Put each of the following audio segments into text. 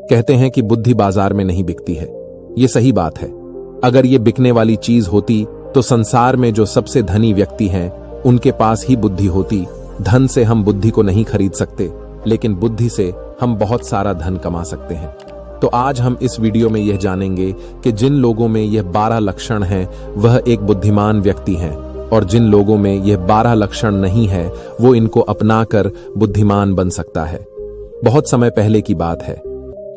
कहते हैं कि बुद्धि बाजार में नहीं बिकती है। ये सही बात है। अगर ये बिकने वाली चीज होती तो संसार में जो सबसे धनी व्यक्ति हैं उनके पास ही बुद्धि होती। धन से हम बुद्धि को नहीं खरीद सकते, लेकिन बुद्धि से हम बहुत सारा धन कमा सकते हैं। तो आज हम इस वीडियो में यह जानेंगे कि जिन लोगों में यह 12 लक्षण हैं वह एक बुद्धिमान व्यक्ति हैं, और जिन लोगों में यह 12 लक्षण नहीं है वो इनको अपनाकर बुद्धिमान बन सकता है। बहुत समय पहले की बात है।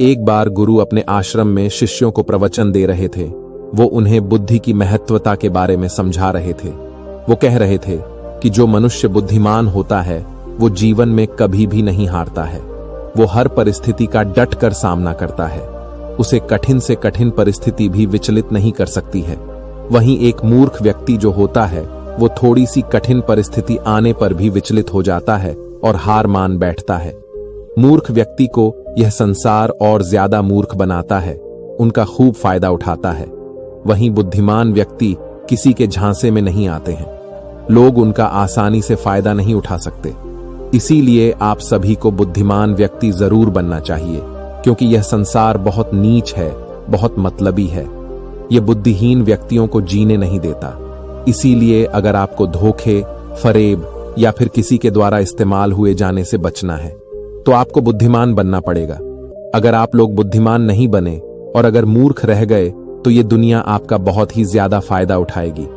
एक बार गुरु अपने आश्रम में शिष्यों को प्रवचन दे रहे थे। वो उन्हें बुद्धि की महत्वता के बारे में समझा रहे थे। वो कह रहे थे कि जो मनुष्य बुद्धिमान होता है वो जीवन में कभी भी नहीं हारता है। वो हर परिस्थिति का डट कर सामना करता है। उसे कठिन से कठिन परिस्थिति भी विचलित नहीं कर सकती है। वहीं एक मूर्ख व्यक्ति जो होता है वो थोड़ी सी कठिन परिस्थिति आने पर भी विचलित हो जाता है और हार मान बैठता है। मूर्ख व्यक्ति को यह संसार और ज्यादा मूर्ख बनाता है, उनका खूब फायदा उठाता है। वहीं बुद्धिमान व्यक्ति किसी के झांसे में नहीं आते हैं। लोग उनका आसानी से फायदा नहीं उठा सकते। इसीलिए आप सभी को बुद्धिमान व्यक्ति जरूर बनना चाहिए, क्योंकि यह संसार बहुत नीच है, बहुत मतलबी है। यह बुद्धिहीन व्यक्तियों को जीने नहीं देता। इसीलिए अगर आपको धोखे, फरेब या फिर किसी के द्वारा इस्तेमाल हुए जाने से बचना है तो आपको बुद्धिमान बनना पड़ेगा। अगर आप लोग बुद्धिमान नहीं बने और अगर मूर्ख रह गए तो ये दुनिया आपका बहुत ही ज्यादा फायदा उठाएगी,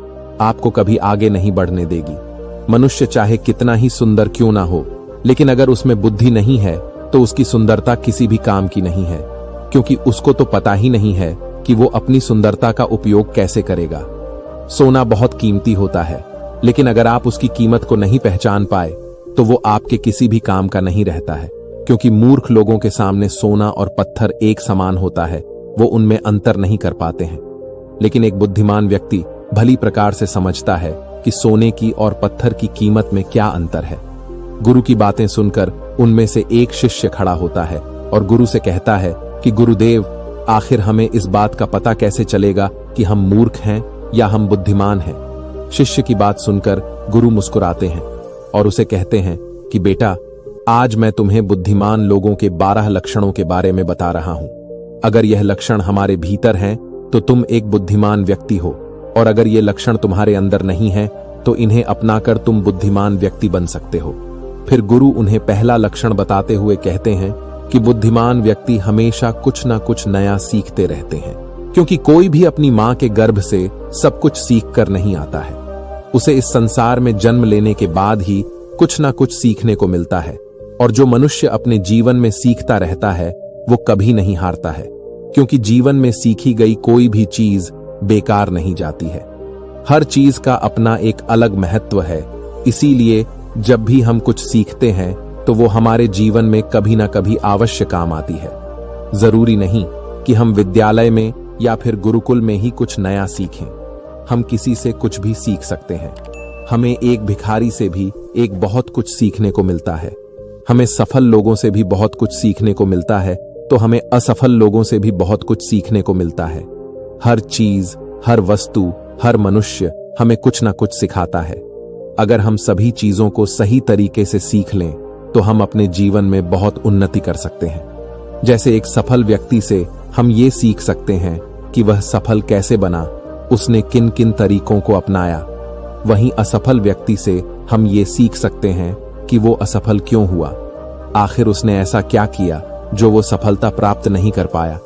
आपको कभी आगे नहीं बढ़ने देगी। मनुष्य चाहे कितना ही सुंदर क्यों ना हो, लेकिन अगर उसमें बुद्धि नहीं है तो उसकी सुंदरता किसी भी काम की नहीं है, क्योंकि उसको तो पता ही नहीं है कि वो अपनी सुंदरता का उपयोग कैसे करेगा। सोना बहुत कीमती होता है, लेकिन अगर आप उसकी कीमत को नहीं पहचान पाए तो वो आपके किसी भी काम का नहीं रहता है, क्योंकि मूर्ख लोगों के सामने सोना और पत्थर एक समान होता है। वो उनमें अंतर नहीं कर पाते हैं। लेकिन एक बुद्धिमान व्यक्ति भली प्रकार से समझता है कि सोने की और पत्थर की कीमत में क्या अंतर है। गुरु की बातें सुनकर उनमें से एक शिष्य खड़ा होता है और गुरु से कहता है कि गुरुदेव, आखिर हमें इस बात का पता कैसे चलेगा कि हम मूर्ख हैं या हम बुद्धिमान हैं। शिष्य की बात सुनकर गुरु मुस्कुराते हैं और उसे कहते हैं कि बेटा, आज मैं तुम्हें बुद्धिमान लोगों के 12 लक्षणों के बारे में बता रहा हूं। अगर यह लक्षण हमारे भीतर हैं तो तुम एक बुद्धिमान व्यक्ति हो, और अगर ये लक्षण तुम्हारे अंदर नहीं है तो इन्हें अपनाकर तुम बुद्धिमान व्यक्ति बन सकते हो। फिर गुरु उन्हें पहला लक्षण बताते हुए कहते हैं कि बुद्धिमान व्यक्ति हमेशा कुछ ना कुछ नया सीखते रहते हैं, क्योंकि कोई भी अपनी मां के गर्भ से सब कुछ सीख कर नहीं आता है। उसे इस संसार में जन्म लेने के बाद ही कुछ ना कुछ सीखने को मिलता है, और जो मनुष्य अपने जीवन में सीखता रहता है वो कभी नहीं हारता है, क्योंकि जीवन में सीखी गई कोई भी चीज बेकार नहीं जाती है। हर चीज का अपना एक अलग महत्व है। इसीलिए जब भी हम कुछ सीखते हैं तो वो हमारे जीवन में कभी ना कभी अवश्य काम आती है। जरूरी नहीं कि हम विद्यालय में या फिर गुरुकुल में ही कुछ नया सीखें। हम किसी से कुछ भी सीख सकते हैं। हमें एक भिखारी से भी एक बहुत कुछ सीखने को मिलता है। हमें सफल लोगों से भी बहुत कुछ सीखने को मिलता है, तो हमें असफल लोगों से भी बहुत कुछ सीखने को मिलता है। हर चीज, हर वस्तु, हर मनुष्य हमें कुछ ना कुछ सिखाता है। अगर हम सभी चीजों को सही तरीके से सीख लें तो हम अपने जीवन में बहुत उन्नति कर सकते हैं। जैसे एक सफल व्यक्ति से हम ये सीख सकते हैं कि वह सफल कैसे बना, उसने किन किन तरीकों को अपनाया। वहीं असफल व्यक्ति से हम ये सीख सकते हैं कि वो असफल क्यों हुआ, आखिर उसने ऐसा क्या किया जो वो सफलता प्राप्त नहीं कर पाया।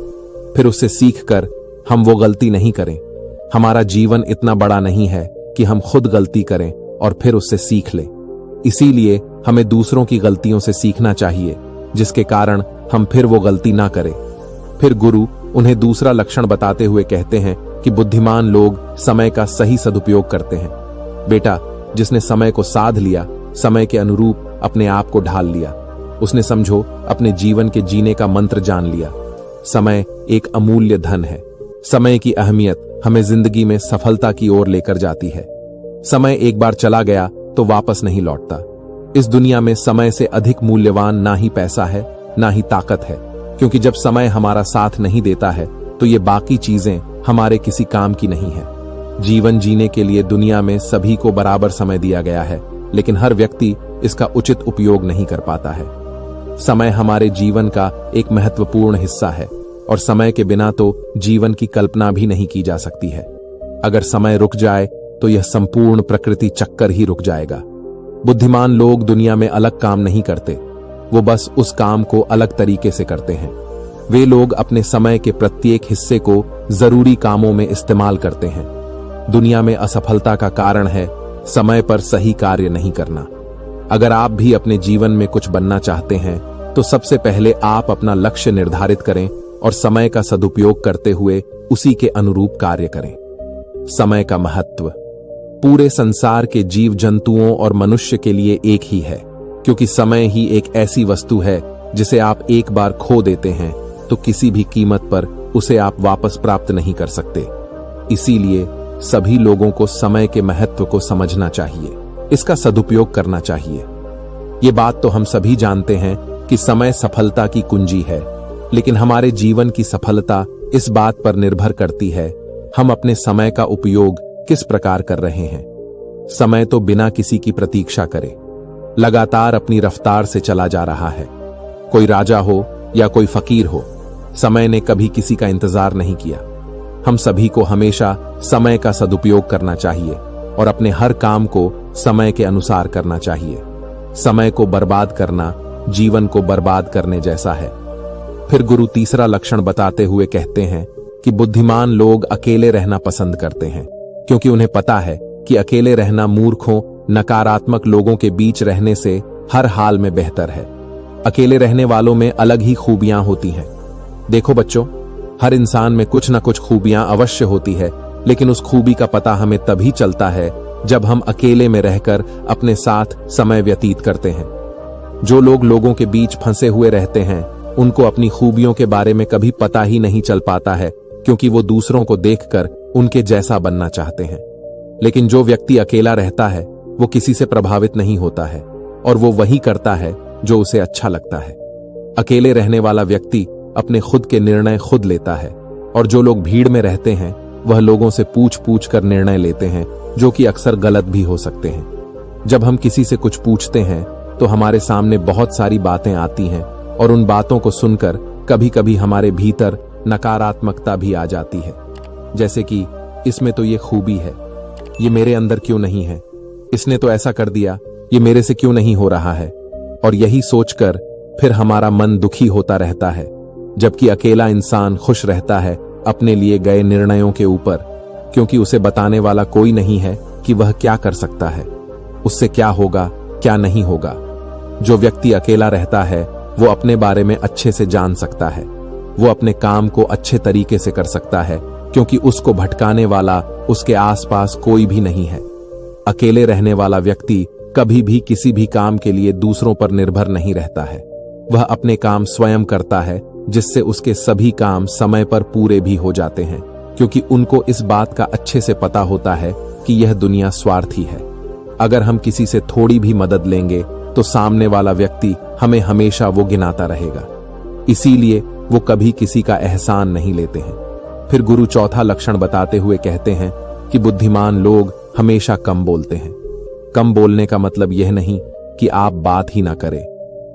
फिर उससे सीखकर हम वो गलती नहीं करें। हमारा जीवन इतना बड़ा नहीं है कि हम खुद गलती करें और फिर उससे सीख लें। इसीलिए हमें दूसरों की गलतियों से सीखना चाहिए, जिसके कारण हम फिर वो गलती ना करें। फिर गुरु उन्हें दूसरा लक्षण बताते हुए कहते हैं कि बुद्धिमान लोग समय का सही सदुपयोग करते हैं। बेटा, जिसने समय को साध लिया, समय के अनुरूप अपने आप को ढाल लिया, उसने समझो अपने जीवन के जीने का मंत्र जान लिया। समय एक अमूल्य धन है। समय की अहमियत हमें जिंदगी में सफलता की ओर लेकर जाती है। समय एक बार चला गया तो वापस नहीं लौटता। इस दुनिया में समय से अधिक मूल्यवान ना ही पैसा है ना ही ताकत है, क्योंकि जब समय हमारा साथ नहीं देता है तो ये बाकी चीजें हमारे किसी काम की नहीं है। जीवन जीने के लिए दुनिया में सभी को बराबर समय दिया गया है, लेकिन हर व्यक्ति इसका उचित उपयोग नहीं कर पाता है। समय हमारे जीवन का एक महत्वपूर्ण हिस्सा है और समय के बिना तो जीवन की कल्पना भी नहीं की जा सकती है। अगर समय रुक जाए तो यह संपूर्ण प्रकृति चक्कर ही रुक जाएगा। बुद्धिमान लोग दुनिया में अलग काम नहीं करते, वो बस उस काम को अलग तरीके से करते हैं। वे लोग अपने समय के प्रत्येक हिस्से को जरूरी कामों में इस्तेमाल करते हैं। दुनिया में असफलता का कारण है समय पर सही कार्य नहीं करना। अगर आप भी अपने जीवन में कुछ बनना चाहते हैं तो सबसे पहले आप अपना लक्ष्य निर्धारित करें और समय का सदुपयोग करते हुए उसी के अनुरूप कार्य करें। समय का महत्व पूरे संसार के जीव जंतुओं और मनुष्य के लिए एक ही है, क्योंकि समय ही एक ऐसी वस्तु है जिसे आप एक बार खो देते हैं तो किसी भी कीमत पर उसे आप वापस प्राप्त नहीं कर सकते। इसीलिए सभी लोगों को समय के महत्व को समझना चाहिए, इसका सदुपयोग करना चाहिए। ये बात तो हम सभी जानते हैं कि समय सफलता की कुंजी है, लेकिन हमारे जीवन की सफलता इस बात पर निर्भर करती है हम अपने समय का उपयोग किस प्रकार कर रहे हैं। समय तो बिना किसी की प्रतीक्षा करे लगातार अपनी रफ्तार से चला जा रहा है। कोई राजा हो या कोई फकीर हो, समय ने कभी किसी का इंतजार नहीं किया। हम सभी को हमेशा समय का सदुपयोग करना चाहिए और अपने हर काम को समय के अनुसार करना चाहिए। समय को बर्बाद करना जीवन को बर्बाद करने जैसा है। फिर गुरु तीसरा लक्षण बताते हुए कहते हैं कि बुद्धिमान लोग अकेले रहना पसंद करते हैं, क्योंकि उन्हें पता है कि अकेले रहना मूर्खों, नकारात्मक लोगों के बीच रहने से हर हाल में बेहतर है। अकेले रहने वालों में अलग ही खूबियां होती हैं। देखो बच्चों, हर इंसान में कुछ न कुछ खूबियां अवश्य होती है, लेकिन उस खूबी का पता हमें तभी चलता है जब हम अकेले में रहकर अपने साथ समय व्यतीत करते हैं। जो लोग लोगों के बीच फंसे हुए रहते हैं उनको अपनी खूबियों के बारे में कभी पता ही नहीं चल पाता है, क्योंकि वो दूसरों को देखकर उनके जैसा बनना चाहते हैं। लेकिन जो व्यक्ति अकेला रहता है वो किसी से प्रभावित नहीं होता है और वो वही करता है जो उसे अच्छा लगता है। अकेले रहने वाला व्यक्ति अपने खुद के निर्णय खुद लेता है, और जो लोग भीड़ में रहते हैं वह लोगों से पूछ पूछ कर निर्णय लेते हैं, जो कि अक्सर गलत भी हो सकते हैं। जब हम किसी से कुछ पूछते हैं तो हमारे सामने बहुत सारी बातें आती हैं और उन बातों को सुनकर कभी कभी हमारे भीतर नकारात्मकता भी आ जाती है, जैसे कि इसमें तो ये खूबी है, ये मेरे अंदर क्यों नहीं है, इसने तो ऐसा कर दिया, ये मेरे से क्यों नहीं हो रहा है। और यही सोचकर फिर हमारा मन दुखी होता रहता है, जबकि अकेला इंसान खुश रहता है अपने लिए गए निर्णयों के ऊपर, क्योंकि उसे बताने वाला कोई नहीं है कि वह क्या कर सकता है, उससे क्या होगा क्या नहीं होगा। जो व्यक्ति अकेला रहता है वो अपने बारे में अच्छे से जान सकता है, वो अपने काम को अच्छे तरीके से कर सकता है, क्योंकि उसको भटकाने वाला उसके आसपास कोई भी नहीं है। अकेले रहने वाला व्यक्ति कभी भी किसी भी काम के लिए दूसरों पर निर्भर नहीं रहता है। वह अपने काम स्वयं करता है, जिससे उसके सभी काम समय पर पूरे भी हो जाते हैं, क्योंकि उनको इस बात का अच्छे से पता होता है कि यह दुनिया स्वार्थी है। अगर हम किसी से थोड़ी भी मदद लेंगे तो सामने वाला व्यक्ति हमें हमेशा वो गिनाता रहेगा, इसीलिए वो कभी किसी का एहसान नहीं लेते हैं। फिर गुरु चौथा लक्षण बताते हुए कहते हैं कि बुद्धिमान लोग हमेशा कम बोलते हैं। कम बोलने का मतलब यह नहीं कि आप बात ही ना करें।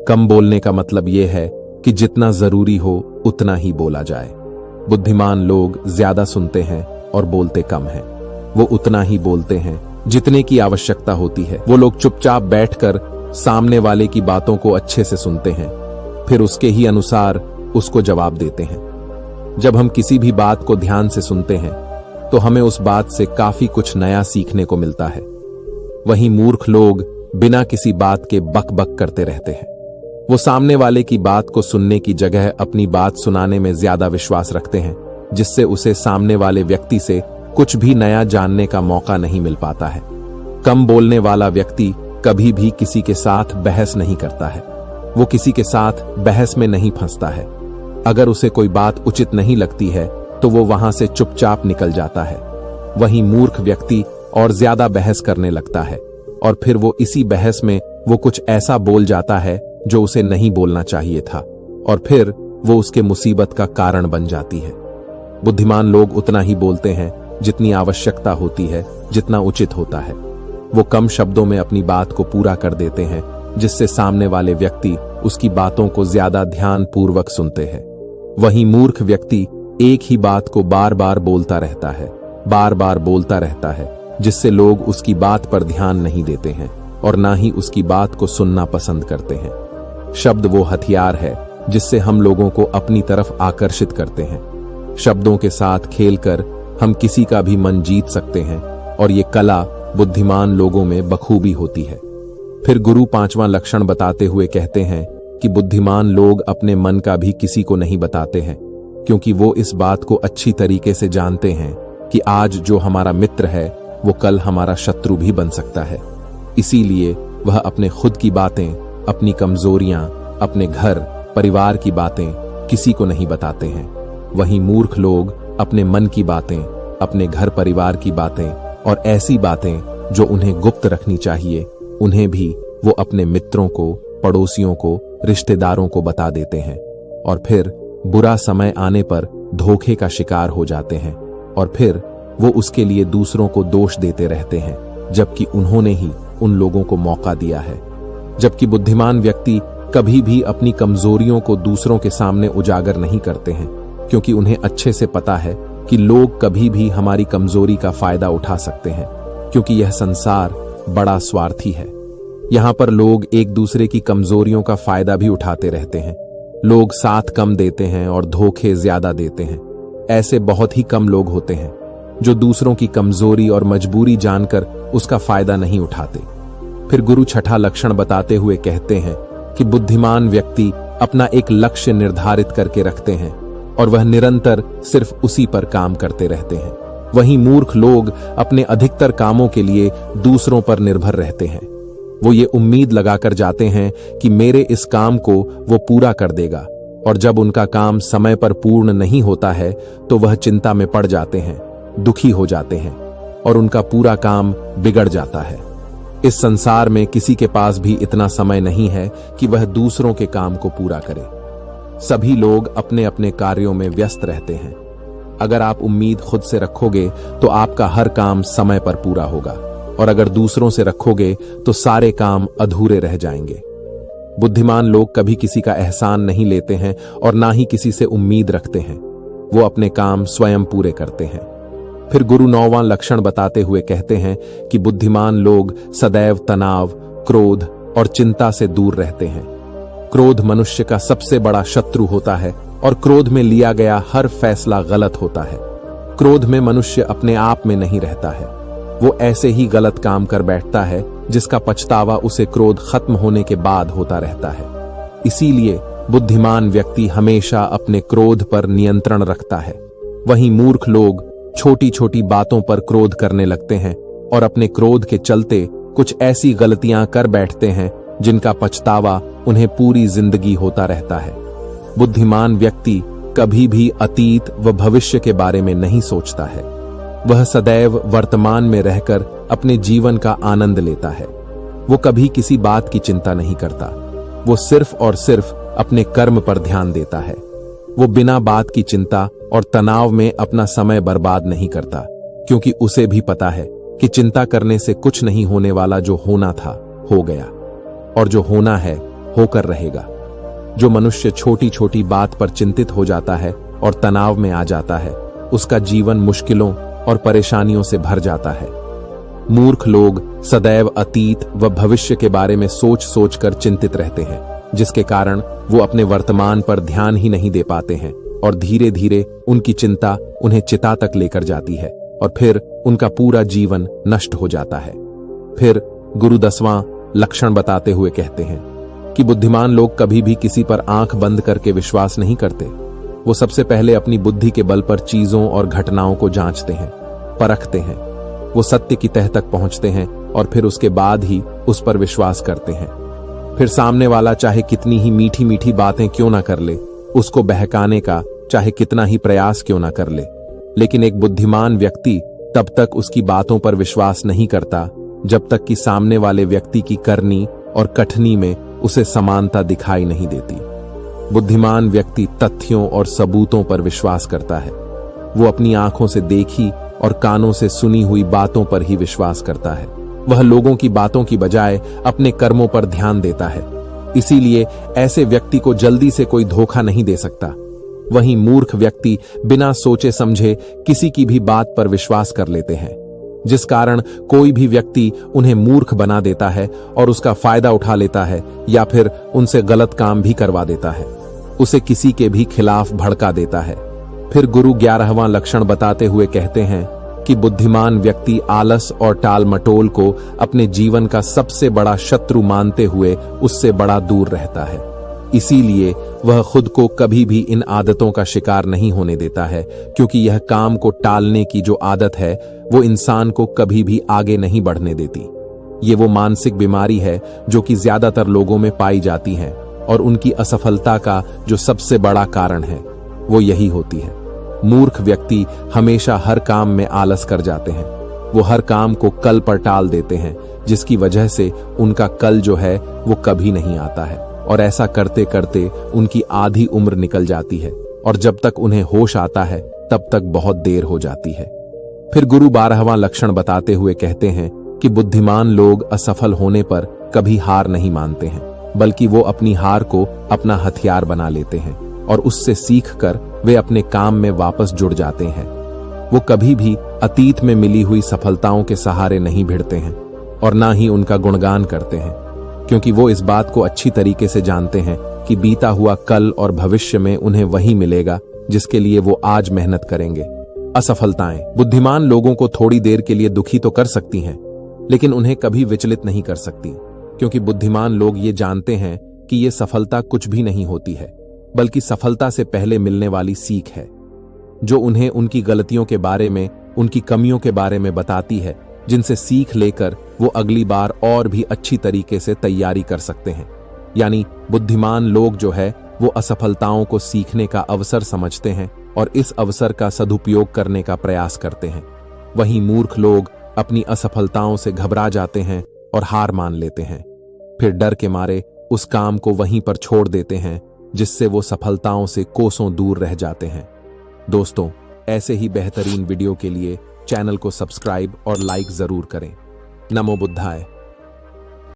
कम बोलने का मतलब यह है कि जितना जरूरी हो उतना ही बोला जाए। बुद्धिमान लोग ज्यादा सुनते हैं और बोलते कम हैं। वो उतना ही बोलते हैं जितने की आवश्यकता होती है। वो लोग चुपचाप बैठकर सामने वाले की बातों को अच्छे से सुनते हैं, फिर उसके ही अनुसार उसको जवाब देते हैं। जब हम किसी भी बात को ध्यान से सुनते हैं तो हमें उस बात से काफी कुछ नया सीखने को मिलता है। वहीं मूर्ख लोग बिना किसी बात के बक बक करते रहते हैं। वो सामने वाले की बात को सुनने की जगह अपनी बात सुनाने में ज्यादा विश्वास रखते हैं, जिससे उसे सामने वाले व्यक्ति से कुछ भी नया जानने का मौका नहीं मिल पाता है। कम बोलने वाला व्यक्ति कभी भी किसी के साथ बहस नहीं करता है। वो किसी के साथ बहस में नहीं फंसता है। अगर उसे कोई बात उचित नहीं लगती है तो वो वहां से चुपचाप निकल जाता है। वहीं मूर्ख व्यक्ति और ज्यादा बहस करने लगता है और फिर वो इसी बहस में वो कुछ ऐसा बोल जाता है जो उसे नहीं बोलना चाहिए था, और फिर वो उसके मुसीबत का कारण बन जाती है। बुद्धिमान लोग उतना ही बोलते हैं जितनी आवश्यकता होती है, जितना उचित होता है। वो कम शब्दों में अपनी बात को पूरा कर देते हैं, जिससे सामने वाले व्यक्ति उसकी बातों को ज्यादा ध्यान पूर्वक सुनते हैं। वहीं मूर्ख व्यक्ति एक ही बात को बार बार बोलता रहता है, बार बार बोलता रहता है, जिससे लोग उसकी बात पर ध्यान नहीं देते हैं और ना ही उसकी बात को सुनना पसंद करते हैं। शब्द वो हथियार है जिससे हम लोगों को अपनी तरफ आकर्षित करते हैं। शब्दों के साथ खेलकर हम किसी का भी मन जीत सकते हैं और ये कला बुद्धिमान लोगों में बखूबी होती है। फिर गुरु 5वां लक्षण बताते हुए कहते हैं कि बुद्धिमान लोग अपने मन का भी किसी को नहीं बताते हैं, क्योंकि वो इस बात को अच्छी तरीके से जानते हैं कि आज जो हमारा मित्र है वो कल हमारा शत्रु भी बन सकता है। इसीलिए वह अपने खुद की बातें, अपनी कमजोरियां, अपने घर परिवार की बातें किसी को नहीं बताते हैं। वहीं मूर्ख लोग अपने मन की बातें, अपने घर परिवार की बातें और ऐसी बातें जो उन्हें गुप्त रखनी चाहिए, उन्हें भी वो अपने मित्रों को, पड़ोसियों को, रिश्तेदारों को बता देते हैं और फिर बुरा समय आने पर धोखे का शिकार हो जाते हैं और फिर वो उसके लिए दूसरों को दोष देते रहते हैं, जबकि उन्होंने ही उन लोगों को मौका दिया है। जबकि बुद्धिमान व्यक्ति कभी भी अपनी कमजोरियों को दूसरों के सामने उजागर नहीं करते हैं, क्योंकि उन्हें अच्छे से पता है कि लोग कभी भी हमारी कमजोरी का फायदा उठा सकते हैं, क्योंकि यह संसार बड़ा स्वार्थी है। यहाँ पर लोग एक दूसरे की कमजोरियों का फायदा भी उठाते रहते हैं। लोग साथ कम देते हैं और धोखे ज्यादा देते हैं। ऐसे बहुत ही कम लोग होते हैं जो दूसरों की कमजोरी और मजबूरी जानकर उसका फायदा नहीं उठाते। फिर गुरु 6ठा लक्षण बताते हुए कहते हैं कि बुद्धिमान व्यक्ति अपना एक लक्ष्य निर्धारित करके रखते हैं और वह निरंतर सिर्फ उसी पर काम करते रहते हैं। वहीं मूर्ख लोग अपने अधिकतर कामों के लिए दूसरों पर निर्भर रहते हैं। वो ये उम्मीद लगाकर जाते हैं कि मेरे इस काम को वो पूरा कर देगा, और जब उनका काम समय पर पूर्ण नहीं होता है तो वह चिंता में पड़ जाते हैं, दुखी हो जाते हैं और उनका पूरा काम बिगड़ जाता है। इस संसार में किसी के पास भी इतना समय नहीं है कि वह दूसरों के काम को पूरा करे। सभी लोग अपने अपने कार्यों में व्यस्त रहते हैं। अगर आप उम्मीद खुद से रखोगे तो आपका हर काम समय पर पूरा होगा, और अगर दूसरों से रखोगे तो सारे काम अधूरे रह जाएंगे। बुद्धिमान लोग कभी किसी का एहसान नहीं लेते हैं और ना ही किसी से उम्मीद रखते हैं। वो अपने काम स्वयं पूरे करते हैं। फिर गुरु 9वां लक्षण बताते हुए कहते हैं कि बुद्धिमान लोग सदैव तनाव, क्रोध और चिंता से दूर रहते हैं। क्रोध मनुष्य का सबसे बड़ा शत्रु होता है और क्रोध में लिया गया हर फैसला गलत होता है। क्रोध में मनुष्य अपने आप में नहीं रहता है। वो ऐसे ही गलत काम कर बैठता है जिसका पछतावा उसे क्रोध खत्म होने के बाद होता रहता है। इसीलिए बुद्धिमान व्यक्ति हमेशा अपने क्रोध पर नियंत्रण रखता है। वहीं मूर्ख लोग छोटी छोटी बातों पर क्रोध करने लगते हैं और अपने क्रोध के चलते कुछ ऐसी गलतियां कर बैठते हैं जिनका पछतावा उन्हें पूरी जिंदगी होता रहता है। बुद्धिमान व्यक्ति कभी भी अतीत व भविष्य के बारे में नहीं सोचता है। वह सदैव वर्तमान में रहकर अपने जीवन का आनंद लेता है। वो कभी किसी बात की चिंता नहीं करता। वो सिर्फ और सिर्फ अपने कर्म पर ध्यान देता है। वो बिना बात की चिंता और तनाव में अपना समय बर्बाद नहीं करता, क्योंकि उसे भी पता है कि चिंता करने से कुछ नहीं होने वाला। जो होना था हो गया, और जो होना है होकर रहेगा। जो मनुष्य छोटी छोटी बात पर चिंतित हो जाता है और तनाव में आ जाता है, उसका जीवन मुश्किलों और परेशानियों से भर जाता है। मूर्ख लोग सदैव अतीत व भविष्य के बारे में सोच सोच कर चिंतित रहते हैं, जिसके कारण वो अपने वर्तमान पर ध्यान ही नहीं दे पाते हैं और धीरे धीरे उनकी चिंता उन्हें चिता तक लेकर जाती है और फिर उनका पूरा जीवन नष्ट हो जाता है। फिर गुरु 10वां लक्षण बताते हुए कहते हैं कि बुद्धिमान लोग कभी भी किसी पर आंख बंद करके विश्वास नहीं करते। वो सबसे पहले अपनी बुद्धि के बल पर चीजों और घटनाओं को जांचते हैं, परखते हैं। वो सत्य की तह तक पहुंचते हैं और फिर उसके बाद ही उस पर विश्वास करते हैं। फिर सामने वाला चाहे कितनी ही मीठी मीठी बातें क्यों ना कर ले, उसको बहकाने का चाहे कितना ही प्रयास क्यों ना कर ले, लेकिन एक बुद्धिमान व्यक्ति तब तक उसकी बातों पर विश्वास नहीं करता जब तक कि सामने वाले व्यक्ति की करनी और कथनी में उसे समानता दिखाई नहीं देती। बुद्धिमान व्यक्ति तथ्यों और सबूतों पर विश्वास करता है। वो अपनी आंखों से देखी और कानों से सुनी हुई बातों पर ही विश्वास करता है। वह लोगों की बातों की बजाय अपने कर्मों पर ध्यान देता है। इसीलिए ऐसे व्यक्ति को जल्दी से कोई धोखा नहीं दे सकता। वहीं मूर्ख व्यक्ति बिना सोचे समझे किसी की भी बात पर विश्वास कर लेते हैं, जिस कारण कोई भी व्यक्ति उन्हें मूर्ख बना देता है और उसका फायदा उठा लेता है या फिर उनसे गलत काम भी करवा देता है, उसे किसी के भी खिलाफ भड़का देता है। फिर गुरु 11वां लक्षण बताते हुए कहते हैं कि बुद्धिमान व्यक्ति आलस और टाल मटोल को अपने जीवन का सबसे बड़ा शत्रु मानते हुए उससे बड़ा दूर रहता है। इसीलिए वह खुद को कभी भी इन आदतों का शिकार नहीं होने देता है, क्योंकि यह काम को टालने की जो आदत है वो इंसान को कभी भी आगे नहीं बढ़ने देती। ये वो मानसिक बीमारी है जो कि ज्यादातर लोगों में पाई जाती है और उनकी असफलता का जो सबसे बड़ा कारण है वो यही होती है। मूर्ख व्यक्ति हमेशा हर काम में आलस कर जाते हैं। वो हर काम को कल पर टाल देते हैं, जिसकी वजह से उनका कल जो है वो कभी नहीं आता है और ऐसा करते करते उनकी आधी उम्र निकल जाती है और जब तक उन्हें होश आता है तब तक बहुत देर हो जाती है। फिर गुरु 12वां लक्षण बताते हुए कहते हैं कि बुद्धिमान लोग असफल होने पर कभी हार नहीं मानते हैं, बल्कि वो अपनी हार को अपना हथियार बना लेते हैं और उससे सीखकर वे अपने काम में वापस जुड़ जाते हैं। वो कभी भी अतीत में मिली हुई सफलताओं के सहारे नहीं भिड़ते हैं और ना ही उनका गुणगान करते हैं, क्योंकि वो इस बात को अच्छी तरीके से जानते हैं कि बीता हुआ कल और भविष्य में उन्हें वही मिलेगा जिसके लिए वो आज मेहनत करेंगे। असफलताएं बुद्धिमान लोगों को थोड़ी देर के लिए दुखी तो कर सकती हैं, लेकिन उन्हें कभी विचलित नहीं कर सकती, क्योंकि बुद्धिमान लोग ये जानते हैं कि ये सफलता कुछ भी नहीं होती है, बल्कि सफलता से पहले मिलने वाली सीख है, जो उन्हें उनकी गलतियों के बारे में, उनकी कमियों के बारे में बताती है, जिनसे सीख लेकर वो अगली बार और भी अच्छी तरीके से तैयारी कर सकते हैं। यानी बुद्धिमान लोग जो है वो असफलताओं को सीखने का अवसर समझते हैं और इस अवसर का सदुपयोग करने का प्रयास करते हैं। वहीं मूर्ख लोग अपनी असफलताओं से घबरा जाते हैं और हार मान लेते हैं, फिर डर के मारे उस काम को वहीं पर छोड़ देते हैं, जिससे वो सफलताओं से कोसों दूर रह जाते हैं। दोस्तों, ऐसे ही बेहतरीन वीडियो के लिए चैनल को सब्सक्राइब और लाइक जरूर करें। नमो बुद्धाय।